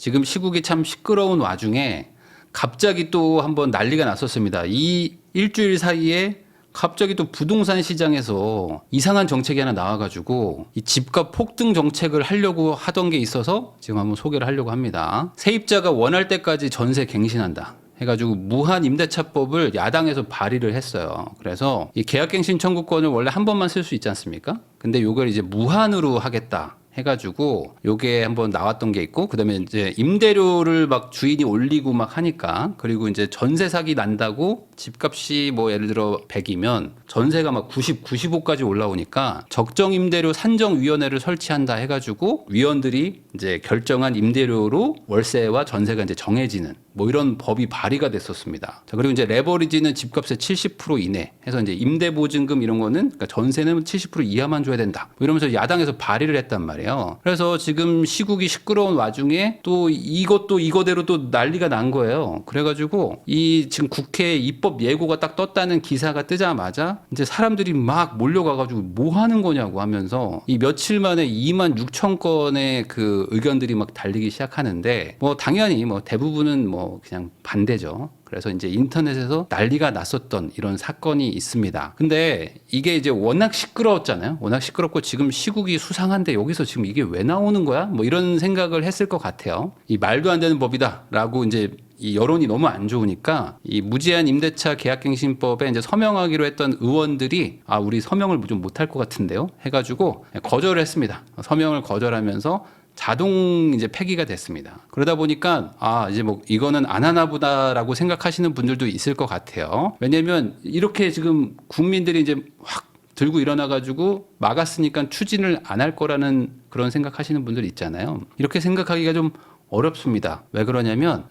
지금 시국이 참 시끄러운 와중에 갑자기 또 한번 난리가 났었습니다. 이 일주일 사이에 갑자기 또 부동산 시장에서 이상한 정책이 하나 나와가지고 이 집값 폭등 정책을 하려고 하던 게 있어서 지금 한번 소개를 하려고 합니다. 세입자가 원할 때까지 전세 갱신한다 해가지고 무한 임대차법을 야당에서 발의를 했어요. 그래서 이 계약갱신 청구권을 원래 한 번만 쓸 수 있지 않습니까? 근데 요걸 이제 무한으로 하겠다 해가지고 요게 한번 나왔던 게 있고, 그다음에 이제 임대료를 막 주인이 올리고 막 하니까, 그리고 이제 전세 사기 난다고 집값이 뭐 예를 들어 100이면 전세가 막 90, 95까지 올라오니까 적정 임대료 산정위원회를 설치한다 해가지고 위원들이 이제 결정한 임대료로 월세와 전세가 이제 정해지는 뭐 이런 법이 발의가 됐었습니다. 자, 그리고 이제 레버리지는 집값의 70% 이내 해서 이제 임대보증금 이런 거는, 그러니까 전세는 70% 이하만 줘야 된다, 뭐 이러면서 야당에서 발의를 했단 말이에요. 그래서 지금 시국이 시끄러운 와중에 또 이것도 이거대로 또 난리가 난 거예요. 그래가지고 이 지금 국회 입법 예고가 딱 떴다는 기사가 뜨자마자 이제 사람들이 막 몰려가가지고 뭐 하는 거냐고 하면서 이 며칠 만에 2만 6천 건의 그 의견들이 막 달리기 시작하는데, 뭐 당연히 뭐 대부분은 뭐 그냥 반대죠. 그래서 이제 인터넷에서 난리가 났었던 이런 사건이 있습니다. 근데 이게 이제 워낙 시끄러웠잖아요. 워낙 시끄럽고 지금 시국이 수상한데 여기서 지금 이게 왜 나오는 거야? 뭐 이런 생각을 했을 것 같아요. 이 말도 안 되는 법이다라고 이제 이 여론이 너무 안 좋으니까 이 무제한 임대차 계약갱신법에 이제 서명하기로 했던 의원들이 우리 서명을 좀 못할 것 같은데요 해가지고 거절을 했습니다. 서명을 거절하면서 자동 이제 폐기가 됐습니다. 그러다 보니까 이제 뭐 이거는 안 하나 보다라고 생각하시는 분들도 있을 것 같아요. 왜냐면 이렇게 지금 국민들이 이제 확 들고 일어나 가지고 막았으니까 추진을 안 할 거라는 그런 생각하시는 분들 있잖아요. 이렇게 생각하기가 좀 어렵습니다. 왜 그러냐면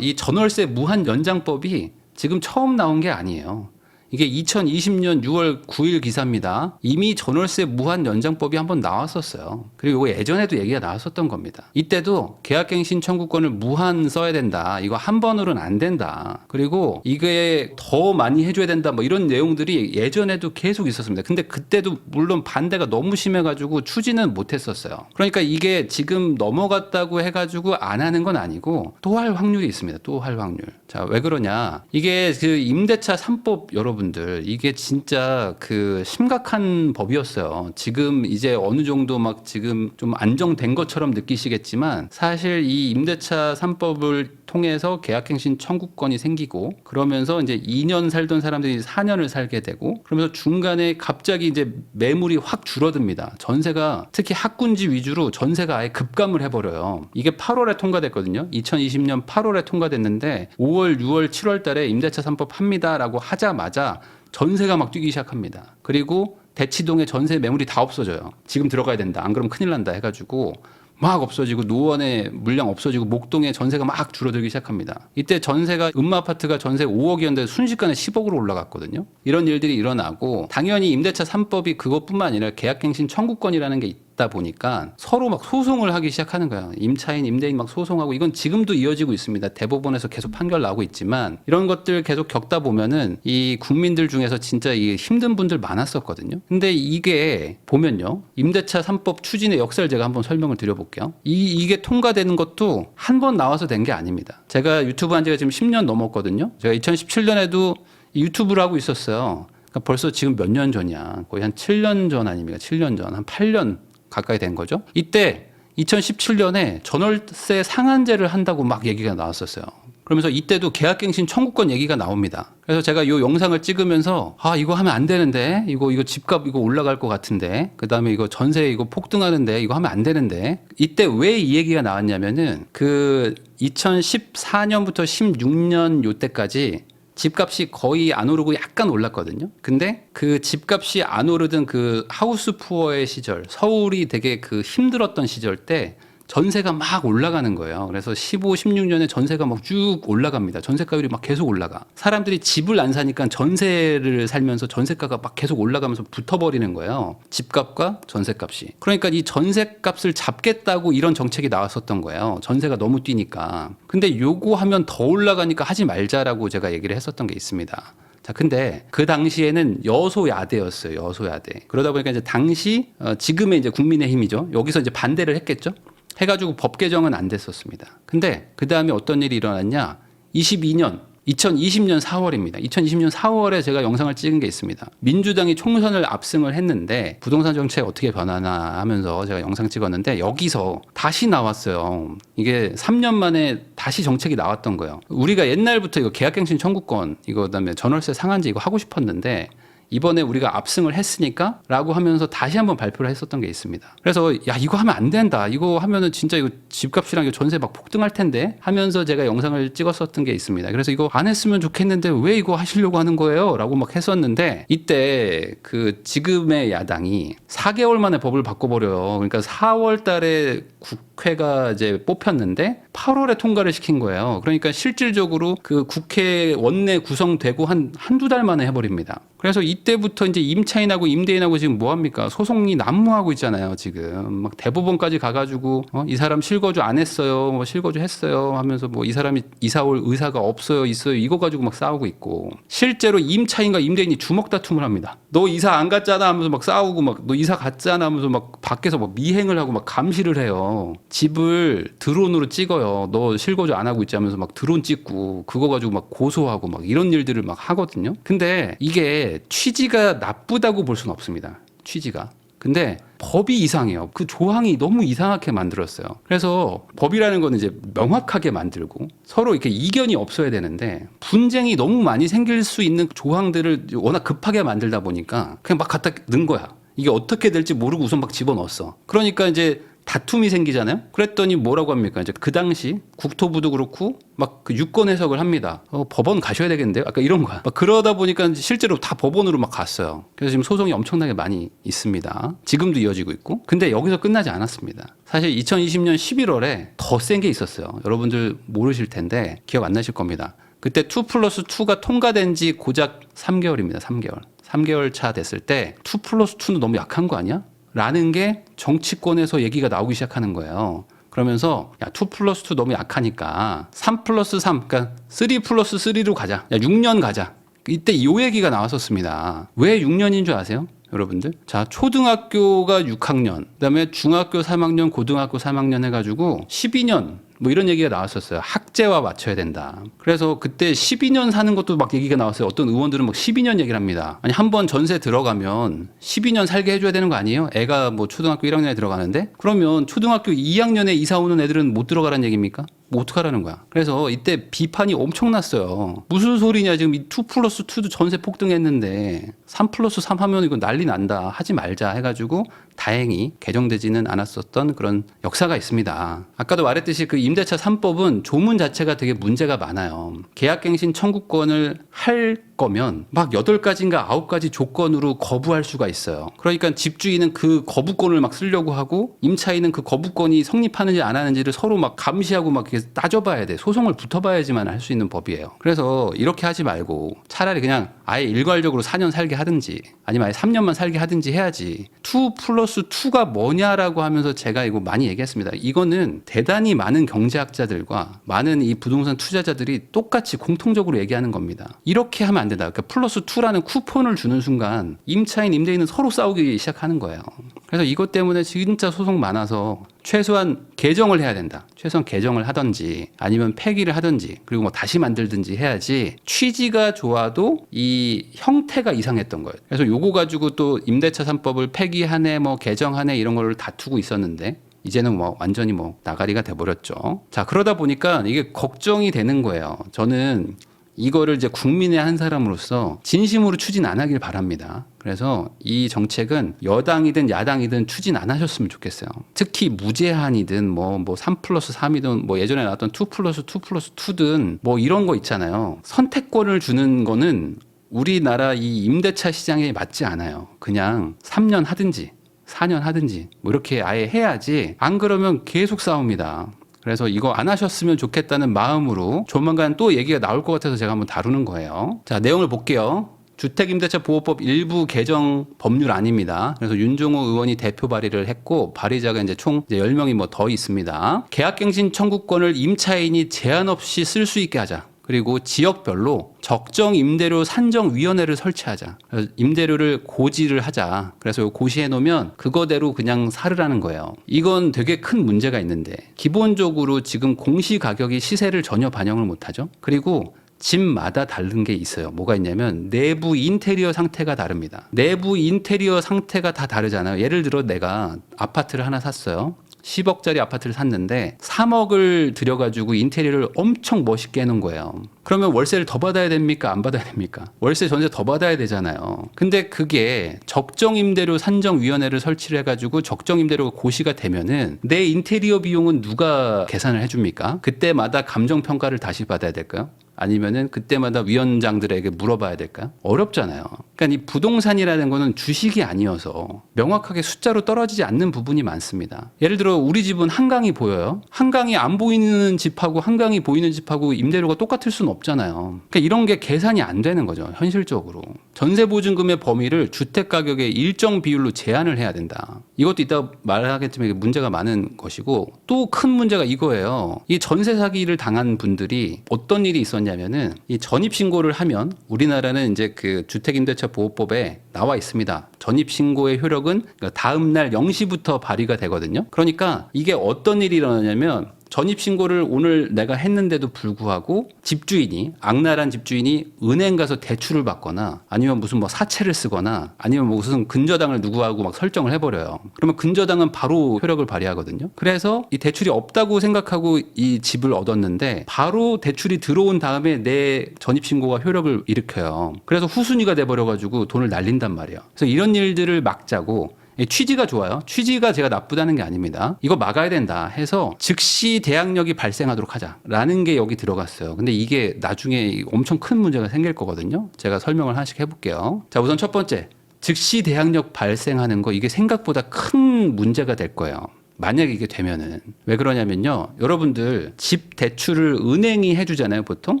이 전월세 무한 연장법이 지금 처음 나온 게 아니에요. 이게 2020년 6월 9일 기사입니다. 이미 전월세 무한 연장법이 한번 나왔었어요. 그리고 이거 예전에도 얘기가 나왔었던 겁니다. 이때도 계약갱신 청구권을 무한 써야 된다. 이거 한 번으로는 안 된다. 그리고 이게 더 많이 해줘야 된다. 뭐 이런 내용들이 예전에도 계속 있었습니다. 근데 그때도 물론 반대가 너무 심해가지고 추진은 못했었어요. 그러니까 이게 지금 넘어갔다고 해가지고 안 하는 건 아니고 또 할 확률이 있습니다. 또 할 확률. 자, 왜 그러냐? 이게 그 임대차 3법 여러분들, 이게 진짜 그 심각한 법이었어요. 지금 이제 어느 정도 막 지금 좀 안정된 것처럼 느끼시겠지만 사실 이 임대차 3법을 통해서 계약갱신 청구권이 생기고, 그러면서 이제 2년 살던 사람들이 4년을 살게 되고, 그러면서 중간에 갑자기 이제 매물이 확 줄어듭니다. 전세가 특히 학군지 위주로 전세가 아예 급감을 해버려요. 이게 8월에 통과됐거든요. 2020년 8월에 통과됐는데 5월, 6월, 7월 달에 임대차 3법 합니다라고 하자마자 전세가 막 뛰기 시작합니다. 그리고 대치동에 전세 매물이 다 없어져요. 지금 들어가야 된다, 안 그러면 큰일 난다 해가지고 막 없어지고, 노원에 물량 없어지고, 목동에 전세가 막 줄어들기 시작합니다. 이때 전세가 음마아파트가 전세 5억이었는데 순식간에 10억으로 올라갔거든요. 이런 일들이 일어나고, 당연히 임대차 3법이 그것뿐만 아니라 계약갱신 청구권이라는 게 있다 보니까 서로 막 소송을 하기 시작하는 거예요. 임차인, 임대인 막 소송하고, 이건 지금도 이어지고 있습니다. 대법원에서 계속 판결 나오고 있지만, 이런 것들 계속 겪다 보면은 이 국민들 중에서 진짜 이 힘든 분들 많았었거든요. 근데 이게 보면요, 임대차 3법 추진의 역사를 제가 한번 설명을 드려볼게요. 이게 통과되는 것도 한 번 나와서 된 게 아닙니다. 제가 유튜브 한 지가 지금 10년 넘었거든요. 제가 2017년에도 유튜브를 하고 있었어요. 그러니까 벌써 지금 몇 년 전이야. 거의 한 7년 전 아닙니까? 7년 전, 한 8년 가까이 된 거죠. 이때 2017년에 전월세 상한제를 한다고 막 얘기가 나왔었어요. 그러면서 이때도 계약갱신 청구권 얘기가 나옵니다. 그래서 제가 이 영상을 찍으면서 이거 하면 안 되는데, 이거 집값 이거 올라갈 것 같은데, 그 다음에 이거 전세 이거 폭등하는데, 이거 하면 안 되는데, 이때 왜 이 얘기가 나왔냐면은 그 2014년부터 16년 요때까지 집값이 거의 안 오르고 약간 올랐거든요. 근데 그 집값이 안 오르던 그 하우스 푸어의 시절, 서울이 되게 그 힘들었던 시절 때 전세가 막 올라가는 거예요. 그래서 15, 16년에 전세가 막 쭉 올라갑니다. 전세가율이 막 계속 올라가. 사람들이 집을 안 사니까 전세를 살면서 전세가가 막 계속 올라가면서 붙어버리는 거예요. 집값과 전세값이. 그러니까 이 전세값을 잡겠다고 이런 정책이 나왔었던 거예요. 전세가 너무 뛰니까. 근데 요거 하면 더 올라가니까 하지 말자라고 제가 얘기를 했었던 게 있습니다. 자, 근데 그 당시에는 여소야대였어요. 여소야대. 그러다 보니까 이제 당시 지금의 이제 국민의힘이죠. 여기서 이제 반대를 했겠죠. 해가지고 법 개정은 안 됐었습니다. 근데 그 다음에 어떤 일이 일어났냐? 2020년 4월입니다. 2020년 4월에 제가 영상을 찍은 게 있습니다. 민주당이 총선을 압승을 했는데 부동산 정책 어떻게 변하나 하면서 제가 영상 찍었는데 여기서 다시 나왔어요. 이게 3년 만에 다시 정책이 나왔던 거예요. 우리가 옛날부터 이거 계약갱신 청구권, 이거 그다음에 전월세 상한제 이거 하고 싶었는데 이번에 우리가 압승을 했으니까 라고 하면서 다시 한번 발표를 했었던 게 있습니다. 그래서 야 이거 하면 안 된다. 이거 하면은 진짜 이거 집값이랑 이거 전세 막 폭등할 텐데 하면서 제가 영상을 찍었었던 게 있습니다. 그래서 이거 안 했으면 좋겠는데 왜 이거 하시려고 하는 거예요? 라고 막 했었는데 이때 그 지금의 야당이 4개월 만에 법을 바꿔버려요. 그러니까 4월 달에 국회가 이제 뽑혔는데 8월에 통과를 시킨 거예요. 그러니까 실질적으로 그 국회 원내 구성되고 한두 달 만에 해버립니다. 그래서 이때부터 이제 임차인하고 임대인하고 지금 뭐 합니까? 소송이 난무하고 있잖아요, 지금. 막 대법원까지 가가지고, 이 사람 실거주 안 했어요, 뭐 실거주 했어요 하면서 뭐 이 사람이 이사 올 의사가 없어요, 있어요, 이거 가지고 막 싸우고 있고. 실제로 임차인과 임대인이 주먹 다툼을 합니다. 너 이사 안 갔잖아 하면서 막 싸우고 막 너 이사 갔잖아 하면서 막 밖에서 막 미행을 하고 막 감시를 해요. 집을 드론으로 찍어요. 너 실거주 안 하고 있지 하면서 막 드론 찍고 그거 가지고 막 고소하고 막 이런 일들을 막 하거든요. 근데 이게 취지가 나쁘다고 볼 수는 없습니다. 취지가. 근데 법이 이상해요. 그 조항이 너무 이상하게 만들었어요. 그래서 법이라는 거는 이제 명확하게 만들고 서로 이렇게 이견이 없어야 되는데 분쟁이 너무 많이 생길 수 있는 조항들을 워낙 급하게 만들다 보니까 그냥 막 갖다 넣은 거야. 이게 어떻게 될지 모르고 우선 막 집어넣었어. 그러니까 이제 다툼이 생기잖아요. 그랬더니 뭐라고 합니까? 이제 그 당시 국토부도 그렇고 막 그 유권 해석을 합니다. 법원 가셔야 되겠는데요? 아까 이런 거야. 막 그러다 보니까 실제로 다 법원으로 막 갔어요. 그래서 지금 소송이 엄청나게 많이 있습니다. 지금도 이어지고 있고. 근데 여기서 끝나지 않았습니다. 사실 2020년 11월에 더 센 게 있었어요. 여러분들 모르실 텐데 기억 안 나실 겁니다. 그때 2+2가 통과된 지 고작 3개월입니다. 3개월. 3개월 차 됐을 때 2+2는 너무 약한 거 아니야? 라는 게 정치권에서 얘기가 나오기 시작하는 거예요. 그러면서 야, 2+2 너무 약하니까 3+3, 그러니까 3+3로 가자. 야, 6년 가자. 이때 이 얘기가 나왔었습니다. 왜 6년인 줄 아세요? 여러분들? 자, 초등학교가 6학년, 그다음에 중학교 3학년, 고등학교 3학년 해가지고 12년 뭐 이런 얘기가 나왔었어요. 학제와 맞춰야 된다. 그래서 그때 12년 사는 것도 막 얘기가 나왔어요. 어떤 의원들은 막 12년 얘기를 합니다. 아니 한 번 전세 들어가면 12년 살게 해줘야 되는 거 아니에요? 애가 뭐 초등학교 1학년에 들어가는데 그러면 초등학교 2학년에 이사 오는 애들은 못 들어가라는 얘기입니까? 뭐 어떡하라는 거야. 그래서 이때 비판이 엄청났어요. 무슨 소리냐 지금 이 2+2도 전세 폭등했는데 3+3 하면 이거 난리 난다. 하지 말자 해가지고 다행히 개정되지는 않았었던 그런 역사가 있습니다. 아까도 말했듯이 그 임대차 3법은 조문 자체가 되게 문제가 많아요. 계약갱신 청구권을 할 거면 막 8가지인가 9가지 조건으로 거부할 수가 있어요. 그러니까 집주인은 그 거부권을 막 쓰려고 하고 임차인은 그 거부권이 성립하는지 안 하는지를 서로 막 감시하고 막 이렇게 따져봐야 돼. 소송을 붙어봐야지만 할 수 있는 법이에요. 그래서 이렇게 하지 말고 차라리 그냥 아예 일괄적으로 4년 살게 하든지 아니면 아예 3년만 살게 하든지 해야지. 2+2가 뭐냐라고 하면서 제가 이거 많이 얘기했습니다. 이거는 대단히 많은 경제학자들과 많은 이 부동산 투자자들이 똑같이 공통적으로 얘기하는 겁니다. 이렇게 하면 안 된다. 그러니까 +2라는 쿠폰을 주는 순간 임차인, 임대인은 서로 싸우기 시작하는 거예요. 그래서 이것 때문에 진짜 소송 많아서 최소한 개정을 해야 된다. 최소한 개정을 하든지 아니면 폐기를 하든지 그리고 뭐 다시 만들든지 해야지 취지가 좋아도 이 형태가 이상했던 거예요. 그래서 요거 가지고 또 임대차 3법을 폐기하네 뭐 개정하네 이런 걸 다투고 있었는데 이제는 뭐 완전히 뭐 나가리가 돼버렸죠. 자, 그러다 보니까 이게 걱정이 되는 거예요. 저는 이거를 이제 국민의 한 사람으로서 진심으로 추진 안 하길 바랍니다. 그래서 이 정책은 여당이든 야당이든 추진 안 하셨으면 좋겠어요. 특히 무제한이든 뭐 3+3이든 뭐 예전에 나왔던 2+2+2든 뭐 이런 거 있잖아요. 선택권을 주는 거는 우리나라 이 임대차 시장에 맞지 않아요. 그냥 3년 하든지 4년 하든지 뭐 이렇게 아예 해야지 안 그러면 계속 싸웁니다. 그래서 이거 안 하셨으면 좋겠다는 마음으로 조만간 또 얘기가 나올 것 같아서 제가 한번 다루는 거예요. 자, 내용을 볼게요. 주택임대차보호법 일부 개정 법률안입니다. 그래서 윤종호 의원이 대표 발의를 했고 발의자가 이제 총 10명이 뭐 더 있습니다. 계약갱신 청구권을 임차인이 제한 없이 쓸 수 있게 하자. 그리고 지역별로 적정 임대료 산정위원회를 설치하자. 그래서 임대료를 고지를 하자. 그래서 고시해 놓으면 그거대로 그냥 살으라는 거예요. 이건 되게 큰 문제가 있는데 기본적으로 지금 공시가격이 시세를 전혀 반영을 못하죠. 그리고 집마다 다른 게 있어요. 뭐가 있냐면 내부 인테리어 상태가 다릅니다. 내부 인테리어 상태가 다 다르잖아요. 예를 들어 내가 아파트를 하나 샀어요. 10억짜리 아파트를 샀는데 3억을 들여가지고 인테리어를 엄청 멋있게 해놓은 거예요. 그러면 월세를 더 받아야 됩니까? 안 받아야 됩니까? 월세 전세 더 받아야 되잖아요. 근데 그게 적정 임대료 산정위원회를 설치를 해가지고 적정 임대료가 고시가 되면은 내 인테리어 비용은 누가 계산을 해줍니까? 그때마다 감정평가를 다시 받아야 될까요? 아니면은 그때마다 위원장들에게 물어봐야 될까요? 어렵잖아요. 그러니까 이 부동산이라는 거는 주식이 아니어서 명확하게 숫자로 떨어지지 않는 부분이 많습니다. 예를 들어 우리 집은 한강이 보여요. 한강이 안 보이는 집하고 한강이 보이는 집하고 임대료가 똑같을 수는 없잖아요. 그러니까 이런 게 계산이 안 되는 거죠. 현실적으로. 전세보증금의 범위를 주택가격의 일정 비율로 제한을 해야 된다. 이것도 이따 말하겠지만 이게 문제가 많은 것이고 또 큰 문제가 이거예요. 이 전세 사기를 당한 분들이 어떤 일이 있었냐면은 이 전입신고를 하면 우리나라는 이제 그 주택임대차보호법에 나와 있습니다. 전입신고의 효력은 다음 날 0시부터 발휘가 되거든요. 그러니까 이게 어떤 일이 일어나냐면 전입신고를 오늘 내가 했는데도 불구하고 집주인이 악랄한 집주인이 은행 가서 대출을 받거나 아니면 무슨 뭐 사채를 쓰거나 아니면 뭐 무슨 근저당을 누구하고 막 설정을 해버려요. 그러면 근저당은 바로 효력을 발휘하거든요. 그래서 이 대출이 없다고 생각하고 이 집을 얻었는데 바로 대출이 들어온 다음에 내 전입신고가 효력을 일으켜요. 그래서 후순위가 돼버려가지고 돈을 날린단 말이에요. 그래서 이런 일들을 막자고 취지가 좋아요. 취지가 제가 나쁘다는 게 아닙니다. 이거 막아야 된다 해서 즉시 대항력이 발생하도록 하자라는 게 여기 들어갔어요. 근데 이게 나중에 엄청 큰 문제가 생길 거거든요. 제가 설명을 하나씩 해볼게요. 자, 우선 첫 번째. 즉시 대항력 발생하는 거 이게 생각보다 큰 문제가 될 거예요. 만약에 이게 되면은. 왜 그러냐면요. 여러분들 집 대출을 은행이 해주잖아요, 보통.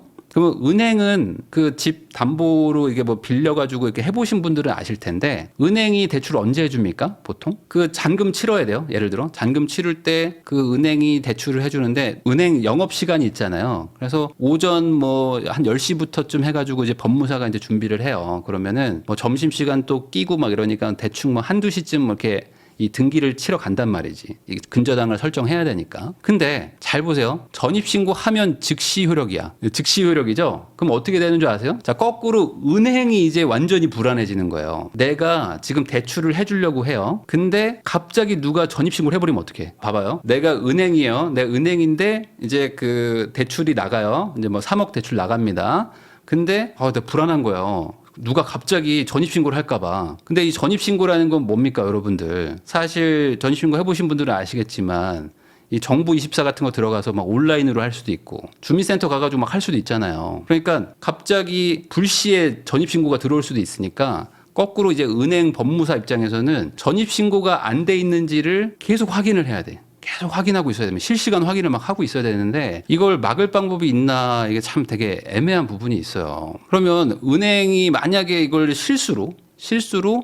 그러면 은행은 그 집 담보로 이게 뭐 빌려가지고 이렇게 해보신 분들은 아실 텐데 은행이 대출을 언제 해줍니까? 보통 그 잔금 치러야 돼요. 예를 들어 잔금 치를 때 그 은행이 대출을 해주는데 은행 영업 시간이 있잖아요. 그래서 오전 뭐 한 10시부터쯤 해가지고 이제 법무사가 이제 준비를 해요. 그러면은 뭐 점심 시간 또 끼고 막 이러니까 대충 뭐 한두 시쯤 이렇게 이 등기를 치러 간단 말이지. 이 근저당을 설정해야 되니까. 근데 잘 보세요. 전입신고하면 즉시 효력이야. 즉시 효력이죠? 그럼 어떻게 되는 줄 아세요? 자, 거꾸로 은행이 이제 완전히 불안해지는 거예요. 내가 지금 대출을 해주려고 해요. 근데 갑자기 누가 전입신고를 해버리면 어떡해? 봐봐요. 내가 은행이에요. 내 은행인데 이제 그 대출이 나가요. 이제 뭐 3억 대출 나갑니다. 근데 내가 불안한 거예요. 누가 갑자기 전입신고를 할까봐. 근데 이 전입신고라는 건 뭡니까, 여러분들? 사실 전입신고 해보신 분들은 아시겠지만 이 정부24 같은 거 들어가서 막 온라인으로 할 수도 있고 주민센터 가가지고 막 할 수도 있잖아요. 그러니까 갑자기 불시에 전입신고가 들어올 수도 있으니까 거꾸로 이제 은행 법무사 입장에서는 전입신고가 안 돼 있는지를 계속 확인을 해야 돼. 계속 확인하고 있어야 되면 실시간 확인을 막 하고 있어야 되는데 이걸 막을 방법이 있나 이게 참 되게 애매한 부분이 있어요. 그러면 은행이 만약에 이걸 실수로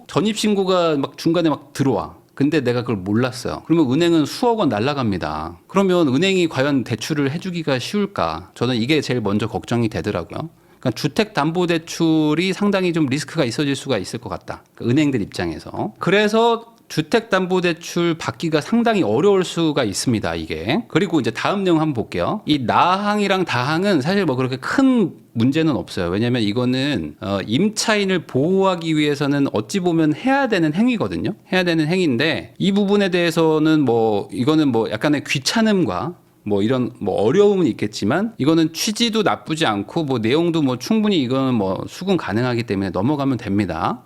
전입신고가 막 중간에 막 들어와. 근데 내가 그걸 몰랐어요. 그러면 은행은 수억 원 날라갑니다. 그러면 은행이 과연 대출을 해주기가 쉬울까? 저는 이게 제일 먼저 걱정이 되더라고요. 그러니까 주택담보대출이 상당히 좀 리스크가 있어질 수가 있을 것 같다. 그러니까 은행들 입장에서. 그래서 주택담보대출 받기가 상당히 어려울 수가 있습니다, 이게. 그리고 이제 다음 내용 한번 볼게요. 이 나항이랑 다항은 사실 뭐 그렇게 큰 문제는 없어요. 왜냐하면 이거는 임차인을 보호하기 위해서는 어찌 보면 해야 되는 행위거든요. 해야 되는 행위인데 이 부분에 대해서는 뭐 이거는 뭐 약간의 귀찮음과 뭐 이런 뭐 어려움은 있겠지만 이거는 취지도 나쁘지 않고 뭐 내용도 뭐 충분히 이거는 뭐 수긍 가능하기 때문에 넘어가면 됩니다.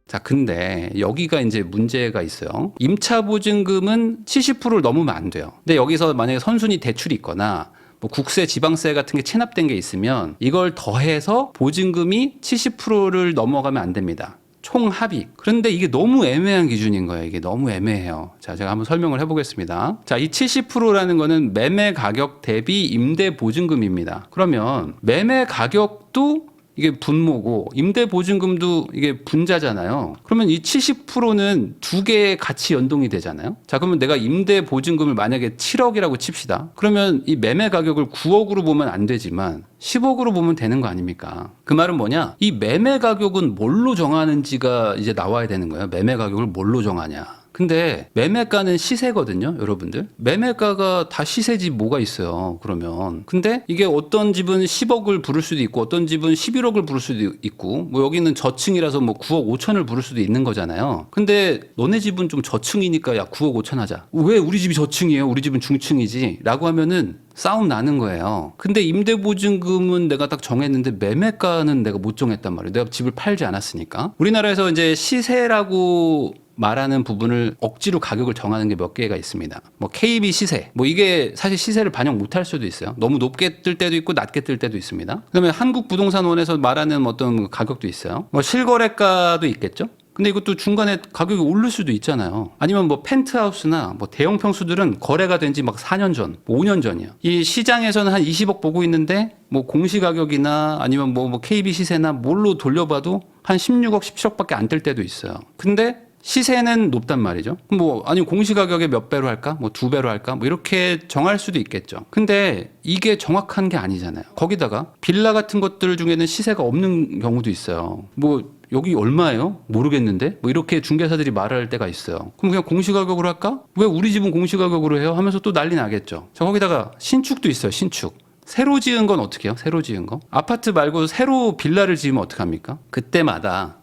자, 근데 여기가 이제 문제가 있어요. 임차보증금은 70%를 넘으면 안 돼요. 근데 여기서 만약에 선순위 대출이 있거나 뭐 국세, 지방세 같은 게 체납된 게 있으면 이걸 더해서 보증금이 70%를 넘어가면 안 됩니다. 총합이. 그런데 이게 너무 애매한 기준인 거예요. 이게 너무 애매해요. 자, 제가 한번 설명을 해보겠습니다. 자, 이 70%라는 거는 매매 가격 대비 임대 보증금입니다. 그러면 매매 가격도 이게 분모고 임대보증금도 이게 분자잖아요. 그러면 이 70%는 두 개의 같이 연동이 되잖아요. 자, 그러면 내가 임대보증금을 만약에 7억이라고 칩시다. 그러면 이 매매 가격을 9억으로 보면 안 되지만 10억으로 보면 되는 거 아닙니까? 그 말은 뭐냐? 이 매매 가격은 뭘로 정하는지가 이제 나와야 되는 거예요. 매매 가격을 뭘로 정하냐? 근데 매매가는 시세거든요, 여러분들. 매매가가 다 시세지 뭐가 있어요, 그러면. 근데 이게 어떤 집은 10억을 부를 수도 있고 어떤 집은 11억을 부를 수도 있고 뭐 여기는 저층이라서 뭐 9억 5천을 부를 수도 있는 거잖아요. 근데 너네 집은 좀 저층이니까 야 9억 5천 하자. 왜 우리 집이 저층이에요? 우리 집은 중층이지. 라고 하면은 싸움 나는 거예요. 근데 임대보증금은 내가 딱 정했는데 매매가는 내가 못 정했단 말이에요. 내가 집을 팔지 않았으니까. 우리나라에서 이제 시세라고 말하는 부분을 억지로 가격을 정하는 게 몇 개가 있습니다. 뭐 KB 시세, 뭐 이게 사실 시세를 반영 못할 수도 있어요. 너무 높게 뜰 때도 있고 낮게 뜰 때도 있습니다. 그다음에 한국부동산원에서 말하는 어떤 가격도 있어요. 뭐 실거래가도 있겠죠. 근데 이것도 중간에 가격이 오를 수도 있잖아요. 아니면 뭐 펜트하우스나 뭐 대형 평수들은 거래가 된 지 막 4년 전, 5년 전이야. 이 시장에서는 한 20억 보고 있는데 뭐 공시 가격이나 아니면 뭐 KB 시세나 뭘로 돌려봐도 한 16억, 17억밖에 안 뜰 때도 있어요. 근데 시세는 높단 말이죠. 뭐 아니 공시가격의 몇 배로 할까? 뭐 2배로 할까? 뭐 이렇게 정할 수도 있겠죠. 근데 이게 정확한 게 아니잖아요. 거기다가 빌라 같은 것들 중에는 시세가 없는 경우도 있어요. 뭐 여기 얼마예요? 모르겠는데? 뭐 이렇게 중개사들이 말할 때가 있어요. 그럼 그냥 공시가격으로 할까? 왜 우리 집은 공시가격으로 해요? 하면서 또 난리 나겠죠. 자, 거기다가 신축도 있어요. 신축. 새로 지은 건 어떻게 해요? 새로 지은 거? 아파트 말고 새로 빌라를 지으면 어떡합니까?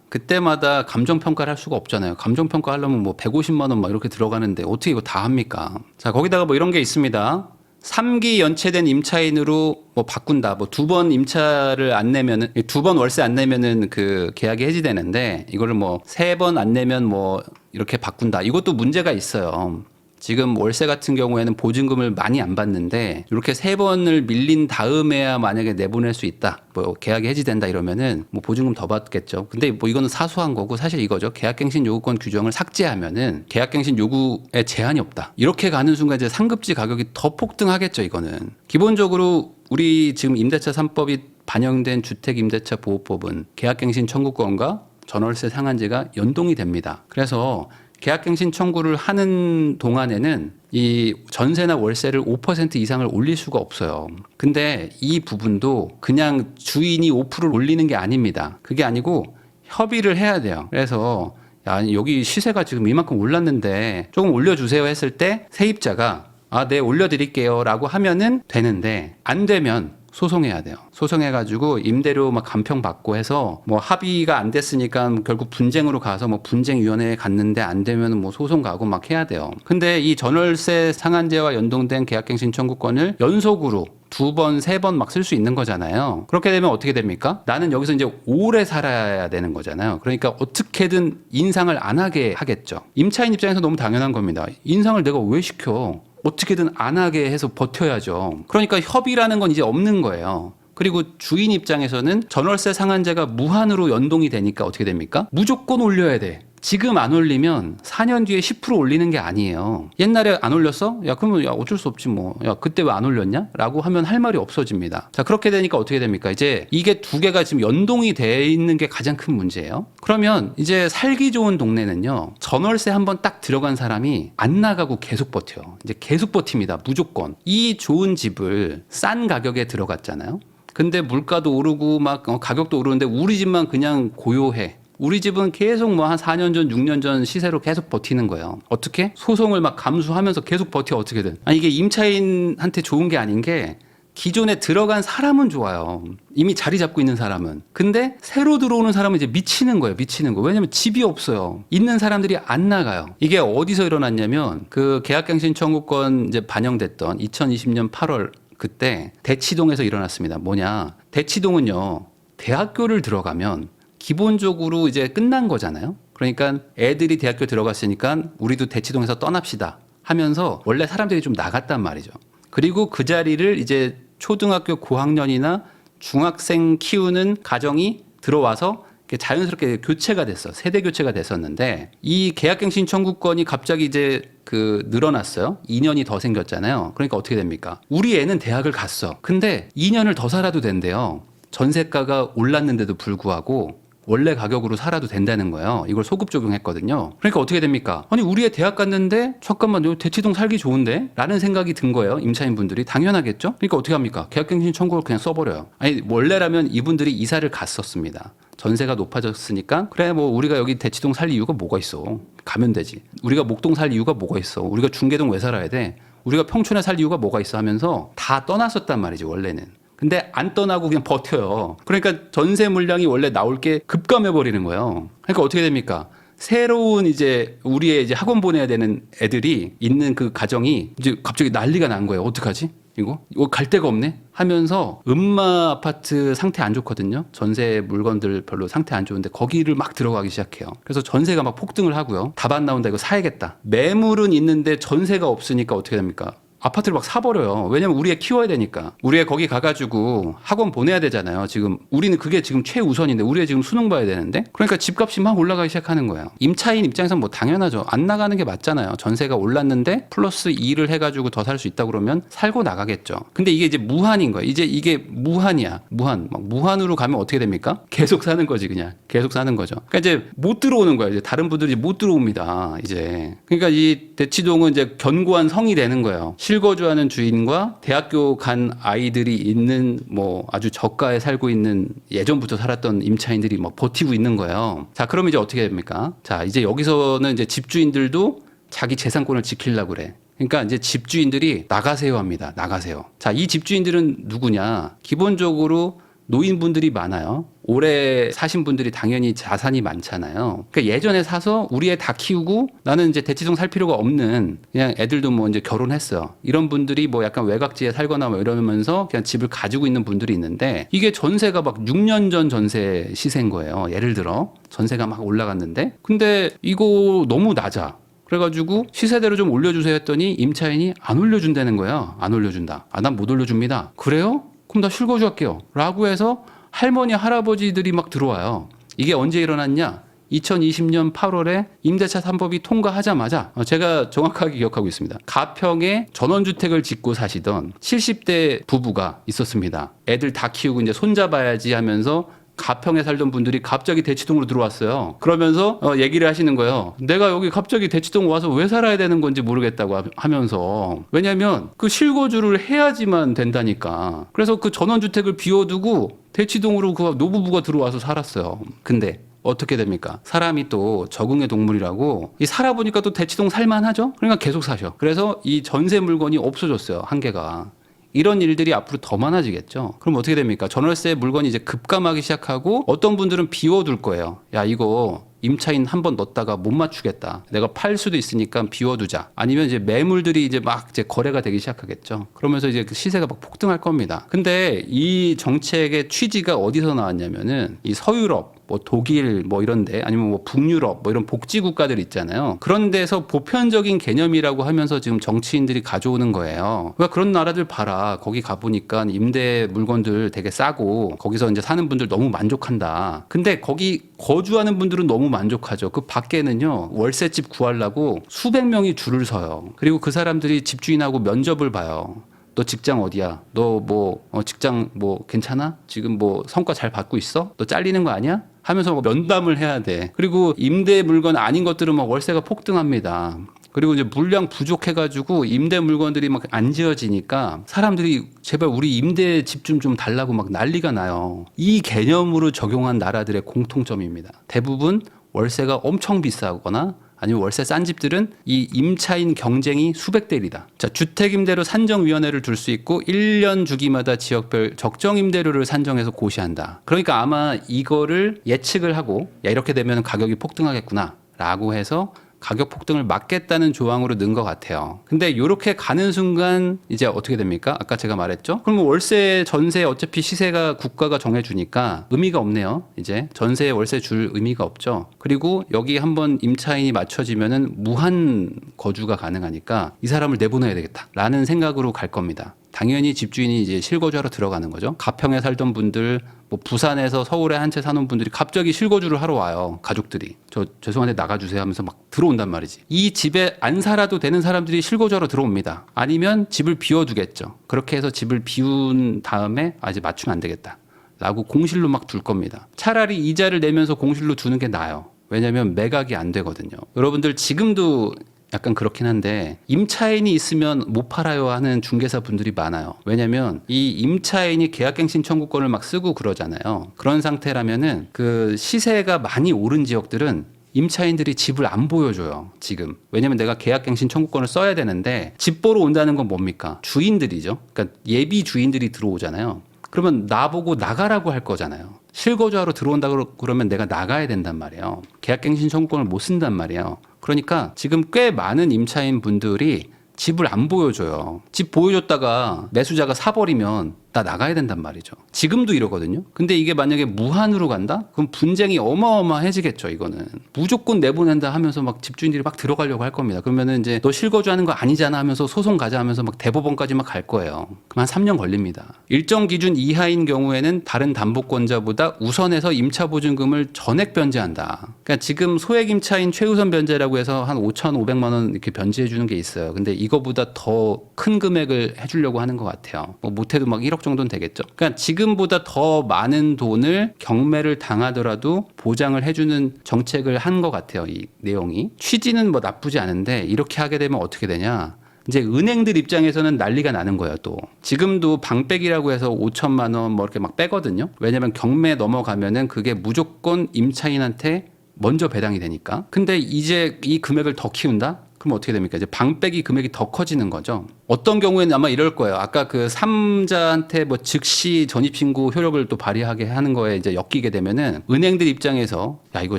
그때마다 감정평가를 할 수가 없잖아요. 감정평가 하려면 뭐 150만 원 막 이렇게 들어가는데 어떻게 이거 다 합니까? 자, 거기다가 뭐 이런 게 있습니다. 3기 연체된 임차인으로 뭐 바꾼다. 뭐 2번 임차를 안 내면은, 2번 월세 안 내면은 그 계약이 해지되는데 이거를 뭐 3번 안 내면 뭐 이렇게 바꾼다. 이것도 문제가 있어요. 지금 월세 같은 경우에는 보증금을 많이 안 받는데 이렇게 3번을 밀린 다음에야 만약에 내보낼 수 있다. 뭐 계약이 해지된다 이러면은 뭐 보증금 더 받겠죠. 근데 뭐 이거는 사소한 거고 사실 이거죠. 계약갱신 요구권 규정을 삭제하면은 계약갱신 요구에 제한이 없다. 이렇게 가는 순간 이제 상급지 가격이 더 폭등하겠죠. 이거는 기본적으로 우리 지금 임대차 3법이 반영된 주택임대차 보호법은 계약갱신 청구권과 전월세 상한제가 연동이 됩니다. 그래서 계약갱신 청구를 하는 동안에는 이 전세나 월세를 5% 이상을 올릴 수가 없어요. 근데 이 부분도 그냥 주인이 5%를 올리는 게 아닙니다. 그게 아니고 협의를 해야 돼요. 그래서 야, 여기 시세가 지금 이만큼 올랐는데 조금 올려주세요 했을 때 세입자가 아, 네, 올려드릴게요 라고 하면은 되는데 안 되면 소송해야 돼요. 소송해가지고 임대료 막 감평 받고 해서 뭐 합의가 안 됐으니까 결국 분쟁으로 가서 뭐 분쟁위원회에 갔는데 안 되면 뭐 소송 가고 막 해야 돼요. 근데 이 전월세 상한제와 연동된 계약갱신 청구권을 연속으로 2번, 3번 막 쓸 수 있는 거잖아요. 그렇게 되면 어떻게 됩니까? 나는 여기서 이제 오래 살아야 되는 거잖아요. 그러니까 어떻게든 인상을 안 하게 하겠죠. 임차인 입장에서 너무 당연한 겁니다. 인상을 내가 왜 시켜? 어떻게든 안 하게 해서 버텨야죠. 그러니까 협의라는 건 이제 없는 거예요. 그리고 주인 입장에서는 전월세 상한제가 무한으로 연동이 되니까 어떻게 됩니까? 무조건 올려야 돼. 지금 안 올리면 4년 뒤에 10% 올리는 게 아니에요. 옛날에 안 올렸어? 야, 그러면 야, 어쩔 수 없지 뭐. 야, 그때 왜 안 올렸냐? 라고 하면 할 말이 없어집니다. 자, 그렇게 되니까 어떻게 됩니까? 이제 이게 두 개가 지금 연동이 돼 있는 게 가장 큰 문제예요. 그러면 이제 살기 좋은 동네는요. 전월세 한번 딱 들어간 사람이 안 나가고 계속 버텨요. 이제 계속 버팁니다. 무조건. 이 좋은 집을 싼 가격에 들어갔잖아요. 근데 물가도 오르고 막 가격도 오르는데 우리 집만 그냥 고요해. 우리 집은 계속 뭐 한 4년 전, 6년 전 시세로 계속 버티는 거예요. 어떻게? 소송을 막 감수하면서 계속 버텨 어떻게든. 아니 이게 임차인한테 좋은 게 아닌 게 기존에 들어간 사람은 좋아요. 이미 자리 잡고 있는 사람은. 근데 새로 들어오는 사람은 이제 미치는 거예요. 미치는 거. 왜냐면 집이 없어요. 있는 사람들이 안 나가요. 이게 어디서 일어났냐면 그 계약갱신 청구권 이제 반영됐던 2020년 8월 그때 대치동에서 일어났습니다. 뭐냐? 대치동은요. 대학교를 들어가면 기본적으로 이제 끝난 거잖아요. 그러니까 애들이 대학교 들어갔으니까 우리도 대치동에서 떠납시다 하면서 원래 사람들이 좀 나갔단 말이죠. 그리고 그 자리를 이제 초등학교 고학년이나 중학생 키우는 가정이 들어와서 자연스럽게 교체가 됐어. 세대 교체가 됐었는데 이 계약갱신 청구권이 갑자기 이제 늘어났어요. 2년이 더 생겼잖아요. 그러니까 어떻게 됩니까? 우리 애는 대학을 갔어. 근데 2년을 더 살아도 된대요. 전세가가 올랐는데도 불구하고 원래 가격으로 살아도 된다는 거예요. 이걸 소급 적용했거든요. 그러니까 어떻게 됩니까? 아니 우리 애 대학 갔는데 잠깐만 대치동 살기 좋은데? 라는 생각이 든 거예요. 임차인 분들이. 당연하겠죠? 그러니까 어떻게 합니까? 계약갱신 청구를 그냥 써버려요. 아니 원래라면 이분들이 이사를 갔었습니다. 전세가 높아졌으니까 그래 뭐 우리가 여기 대치동 살 이유가 뭐가 있어. 가면 되지. 우리가 목동 살 이유가 뭐가 있어. 우리가 중계동 왜 살아야 돼. 우리가 평촌에 살 이유가 뭐가 있어 하면서 다 떠났었단 말이지 원래는. 근데 안 떠나고 그냥 버텨요. 그러니까 전세 물량이 원래 나올 게 급감해 버리는 거예요. 그러니까 어떻게 됩니까? 새로운 이제 우리의 이제 학원 보내야 되는 애들이 있는 그 가정이 이제 갑자기 난리가 난 거예요. 어떡하지? 이거 갈 데가 없네? 하면서 음마 아파트 상태 안 좋거든요. 전세 물건들 별로 상태 안 좋은데 거기를 막 들어가기 시작해요. 그래서 전세가 막 폭등을 하고요. 답 안 나온다 이거 사야겠다. 매물은 있는데 전세가 없으니까 어떻게 됩니까? 아파트를 막 사버려요. 왜냐면 우리 애 키워야 되니까. 우리 애 거기 가가지고 학원 보내야 되잖아요. 지금 우리는 그게 지금 최우선인데 우리 애 지금 수능 봐야 되는데 그러니까 집값이 막 올라가기 시작하는 거예요. 임차인 입장에선 뭐 당연하죠. 안 나가는 게 맞잖아요. 전세가 올랐는데 플러스 2를 해가지고 더 살 수 있다 그러면 살고 나가겠죠. 근데 이게 이제 무한인 거예요. 이제 이게 무한이야. 무한. 막 무한으로 가면 어떻게 됩니까? 계속 사는 거지 그냥. 계속 사는 거죠. 그러니까 이제 못 들어오는 거예요. 이제 다른 분들이 못 들어옵니다. 이제. 그러니까 이 대치동은 이제 견고한 성이 되는 거예요. 실거주하는 주인과 대학교 간 아이들이 있는 뭐 아주 저가에 살고 있는 예전부터 살았던 임차인들이 막 버티고 있는 거예요. 자, 그럼 이제 어떻게 됩니까? 자, 이제 여기서는 이제 집주인들도 자기 재산권을 지키려고 그래. 그러니까 이제 집주인들이 나가세요 합니다. 나가세요. 자, 이 집주인들은 누구냐? 기본적으로 노인분들이 많아요. 오래 사신 분들이 당연히 자산이 많잖아요. 그러니까 예전에 사서 우리 애 다 키우고 나는 이제 대치동 살 필요가 없는 그냥 애들도 뭐 이제 결혼했어. 이런 분들이 뭐 약간 외곽지에 살거나 뭐 이러면서 그냥 집을 가지고 있는 분들이 있는데 이게 전세가 막 6년 전 전세 시세인 거예요. 예를 들어 전세가 막 올라갔는데 근데 이거 너무 낮아. 그래가지고 시세대로 좀 올려주세요 했더니 임차인이 안 올려준다는 거야. 안 올려준다. 아, 난 못 올려줍니다. 그래요? 그럼 나 실거주할게요. 라고 해서 할머니, 할아버지들이 막 들어와요. 이게 언제 일어났냐? 2020년 8월에 임대차 3법이 통과하자마자 제가 정확하게 기억하고 있습니다. 가평에 전원주택을 짓고 사시던 70대 부부가 있었습니다. 애들 다 키우고 이제 손잡아야지 하면서 가평에 살던 분들이 갑자기 대치동으로 들어왔어요. 그러면서 얘기를 하시는 거예요. 내가 여기 갑자기 대치동 와서 왜 살아야 되는 건지 모르겠다고 하면서. 왜냐면 그 실거주를 해야지만 된다니까. 그래서 그 전원주택을 비워두고 대치동으로 그 노부부가 들어와서 살았어요. 근데 어떻게 됩니까? 사람이 또 적응의 동물이라고 이 살아보니까 또 대치동 살만하죠? 그러니까 계속 사셔. 그래서 이 전세 물건이 없어졌어요. 한계가. 이런 일들이 앞으로 더 많아지겠죠. 그럼 어떻게 됩니까? 전월세 물건이 이제 급감하기 시작하고 어떤 분들은 비워둘 거예요. 야, 이거 임차인 한 번 넣었다가 못 맞추겠다. 내가 팔 수도 있으니까 비워두자. 아니면 이제 매물들이 이제 막 이제 거래가 되기 시작하겠죠. 그러면서 이제 그 시세가 막 폭등할 겁니다. 근데 이 정책의 취지가 어디서 나왔냐면은 이 서유럽, 뭐 독일 뭐 이런데 아니면 뭐 북유럽 뭐 이런 복지 국가들 있잖아요. 그런 데서 보편적인 개념이라고 하면서 지금 정치인들이 가져오는 거예요. 왜 그런 나라들 봐라. 거기 가보니까 임대 물건들 되게 싸고 거기서 이제 사는 분들 너무 만족한다. 근데 거기 거주하는 분들은 너무 만족하죠. 그 밖에는요 월세집 구하려고 수백 명이 줄을 서요. 그리고 그 사람들이 집주인하고 면접을 봐요. 너 직장 어디야? 너 뭐 직장 뭐 괜찮아? 지금 뭐 성과 잘 받고 있어? 너 잘리는 거 아니야? 하면서 면담을 해야 돼. 그리고 임대 물건 아닌 것들은 막 월세가 폭등합니다. 그리고 이제 물량 부족해가지고 임대 물건들이 막 안 지어지니까 사람들이 제발 우리 임대 집 좀 달라고 막 난리가 나요. 이 개념으로 적용한 나라들의 공통점입니다. 대부분 월세가 엄청 비싸거나 아니면 월세 싼 집들은 이 임차인 경쟁이 수백 대 1이다. 자, 주택임대료 산정위원회를 둘 수 있고 1년 주기마다 지역별 적정임대료를 산정해서 고시한다. 그러니까 아마 이거를 예측을 하고 야 이렇게 되면 가격이 폭등하겠구나 라고 해서 가격 폭등을 막겠다는 조항으로 넣은 것 같아요. 근데 이렇게 가는 순간 이제 어떻게 됩니까? 아까 제가 말했죠. 그럼 월세, 전세 어차피 시세가 국가가 정해주니까 의미가 없네요. 이제 전세, 월세 줄 의미가 없죠. 그리고 여기 한번 임차인이 맞춰지면은 무한 거주가 가능하니까 이 사람을 내보내야 되겠다라는 생각으로 갈 겁니다. 당연히 집주인이 이제 실거주하러 들어가는 거죠. 가평에 살던 분들, 뭐 부산에서 서울에 한 채 사는 분들이 갑자기 실거주를 하러 와요. 가족들이. 저 죄송한데 나가주세요 하면서 막 들어온단 말이지. 이 집에 안 살아도 되는 사람들이 실거주하러 들어옵니다. 아니면 집을 비워두겠죠. 그렇게 해서 집을 비운 다음에 이제 맞추면 안 되겠다. 라고 공실로 막 둘 겁니다. 차라리 이자를 내면서 공실로 두는 게 나아요. 왜냐하면 매각이 안 되거든요. 여러분들 지금도 약간 그렇긴 한데 임차인이 있으면 못 팔아요 하는 중개사 분들이 많아요. 왜냐하면 이 임차인이 계약갱신 청구권을 막 쓰고 그러잖아요. 그런 상태라면은 그 시세가 많이 오른 지역들은 임차인들이 집을 안 보여줘요, 지금. 왜냐면 내가 계약갱신 청구권을 써야 되는데 집 보러 온다는 건 뭡니까? 주인들이죠. 그러니까 예비 주인들이 들어오잖아요. 그러면 나보고 나가라고 할 거잖아요. 실거주하러 들어온다 그러면 내가 나가야 된단 말이에요. 계약갱신 청구권을 못 쓴단 말이에요. 그러니까 지금 꽤 많은 임차인 분들이 집을 안 보여줘요. 집 보여줬다가 매수자가 사버리면 나 나가야 된단 말이죠. 지금도 이러거든요. 근데 이게 만약에 무한으로 간다? 그럼 분쟁이 어마어마해지겠죠, 이거는. 무조건 내보낸다 하면서 막 집주인들이 막 들어가려고 할 겁니다. 그러면은 이제 너 실거주하는 거 아니잖아 하면서 소송 가자 하면서 막 대법원까지 막 갈 거예요. 그럼 한 3년 걸립니다. 일정 기준 이하인 경우에는 다른 담보권자보다 우선해서 임차보증금을 전액 변제한다. 그러니까 지금 소액 임차인 최우선 변제라고 해서 한 5,500만 원 이렇게 변제해 주는 게 있어요. 근데 이거보다 더 큰 금액을 해주려고 하는 것 같아요. 뭐 못해도 막 1억 정도는 되겠죠. 그러니까 지금보다 더 많은 돈을 경매를 당하더라도 보장을 해주는 정책을 한 것 같아요. 이 내용이. 취지는 뭐 나쁘지 않은데 이렇게 하게 되면 어떻게 되냐. 이제 은행들 입장에서는 난리가 나는 거예요, 또. 지금도 방빼기라고 해서 5천만 원 뭐 이렇게 막 빼거든요. 왜냐면 경매 넘어가면은 그게 무조건 임차인한테 먼저 배당이 되니까. 근데 이제 이 금액을 더 키운다? 그럼 어떻게 됩니까? 이제 방빼기 금액이 더 커지는 거죠. 어떤 경우에는 아마 이럴 거예요. 아까 그 3자한테 뭐 즉시 전입신고 효력을 또 발휘하게 하는 거에 이제 엮이게 되면은 은행들 입장에서 야, 이거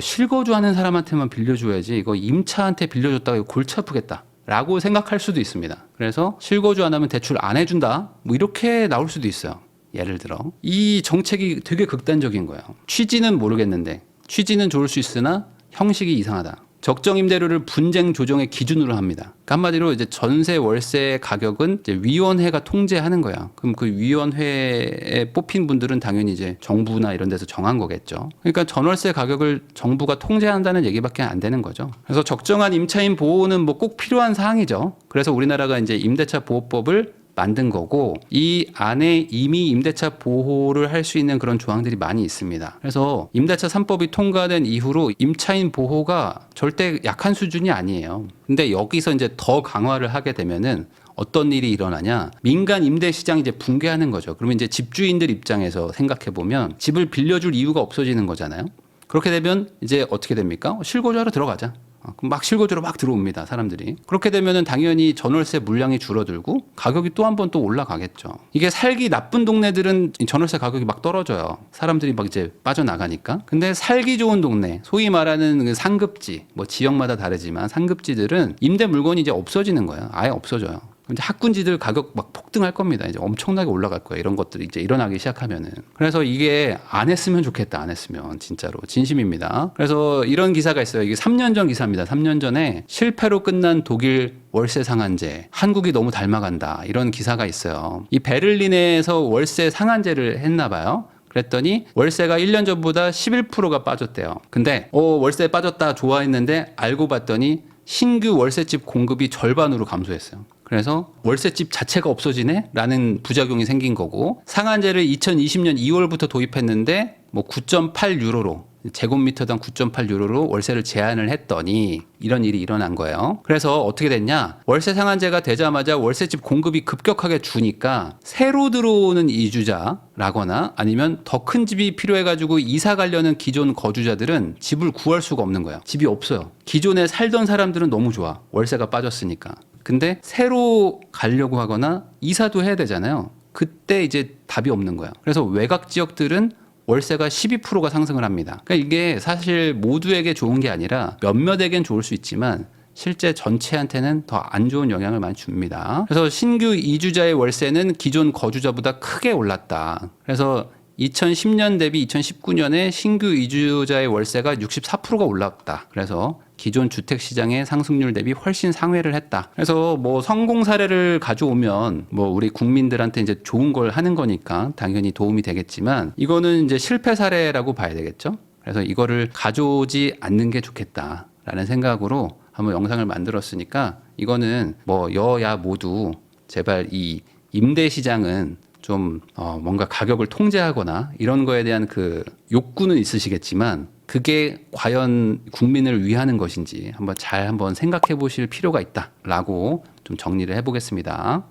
실거주하는 사람한테만 빌려줘야지. 이거 임차한테 빌려줬다가 이거 골치 아프겠다. 라고 생각할 수도 있습니다. 그래서 실거주 안 하면 대출 안 해준다. 뭐 이렇게 나올 수도 있어요. 예를 들어. 이 정책이 되게 극단적인 거예요. 취지는 모르겠는데 취지는 좋을 수 있으나 형식이 이상하다. 적정 임대료를 분쟁 조정의 기준으로 합니다. 그러니까 한마디로 이제 전세 월세 가격은 이제 위원회가 통제하는 거야. 그럼 그 위원회에 뽑힌 분들은 당연히 이제 정부나 이런 데서 정한 거겠죠. 그러니까 전월세 가격을 정부가 통제한다는 얘기밖에 안 되는 거죠. 그래서 적정한 임차인 보호는 뭐 꼭 필요한 사항이죠. 그래서 우리나라가 이제 임대차 보호법을 만든 거고 이 안에 이미 임대차 보호를 할 수 있는 그런 조항들이 많이 있습니다. 그래서 임대차 3법이 통과된 이후로 임차인 보호가 절대 약한 수준이 아니에요. 근데 여기서 이제 더 강화를 하게 되면은 어떤 일이 일어나냐? 민간 임대 시장이 이제 붕괴하는 거죠. 그러면 이제 집주인들 입장에서 생각해 보면 집을 빌려줄 이유가 없어지는 거잖아요. 그렇게 되면 이제 어떻게 됩니까? 실거주하러 들어가자. 그럼 막 실거주로 막 들어옵니다, 사람들이. 그렇게 되면은 당연히 전월세 물량이 줄어들고 가격이 또 한 번 또 올라가겠죠. 이게 살기 나쁜 동네들은 전월세 가격이 막 떨어져요. 사람들이 막 이제 빠져나가니까. 근데 살기 좋은 동네, 소위 말하는 그 상급지, 뭐 지역마다 다르지만 상급지들은 임대 물건이 이제 없어지는 거예요. 아예 없어져요. 이제 학군지들 가격 막 폭등할 겁니다. 이제 엄청나게 올라갈 거예요. 이런 것들이 이제 일어나기 시작하면은. 그래서 이게 안 했으면 좋겠다. 안 했으면. 진짜로. 진심입니다. 그래서 이런 기사가 있어요. 이게 3년 전 기사입니다. 3년 전에 실패로 끝난 독일 월세 상한제. 한국이 너무 닮아간다. 이런 기사가 있어요. 이 베를린에서 월세 상한제를 했나 봐요. 그랬더니 월세가 1년 전보다 11%가 빠졌대요. 근데 월세 빠졌다 좋아했는데 알고 봤더니 신규 월세집 공급이 절반으로 감소했어요. 그래서 월세집 자체가 없어지네? 라는 부작용이 생긴 거고 상한제를 2020년 2월부터 도입했는데 뭐 9.8유로로 제곱미터당 9.8유로로 월세를 제한을 했더니 이런 일이 일어난 거예요. 그래서 어떻게 됐냐? 월세 상한제가 되자마자 월세집 공급이 급격하게 주니까 새로 들어오는 이주자라거나 아니면 더 큰 집이 필요해가지고 이사 가려는 기존 거주자들은 집을 구할 수가 없는 거예요. 집이 없어요. 기존에 살던 사람들은 너무 좋아. 월세가 빠졌으니까. 근데 새로 가려고 하거나 이사도 해야 되잖아요. 그때 이제 답이 없는 거야. 그래서 외곽 지역들은 월세가 12%가 상승을 합니다. 그러니까 이게 사실 모두에게 좋은 게 아니라 몇몇에겐 좋을 수 있지만 실제 전체한테는 더 안 좋은 영향을 많이 줍니다. 그래서 신규 이주자의 월세는 기존 거주자보다 크게 올랐다. 그래서 2010년 대비 2019년에 신규 이주자의 월세가 64%가 올랐다. 그래서 기존 주택 시장의 상승률 대비 훨씬 상회를 했다. 그래서 뭐 성공 사례를 가져오면 뭐 우리 국민들한테 이제 좋은 걸 하는 거니까 당연히 도움이 되겠지만 이거는 이제 실패 사례라고 봐야 되겠죠. 그래서 이거를 가져오지 않는 게 좋겠다라는 생각으로 한번 영상을 만들었으니까 이거는 뭐 여야 모두 제발 이 임대 시장은 좀 뭔가 가격을 통제하거나 이런 거에 대한 그 욕구는 있으시겠지만 그게 과연 국민을 위하는 것인지 한번 생각해 보실 필요가 있다라고 좀 정리를 해보겠습니다.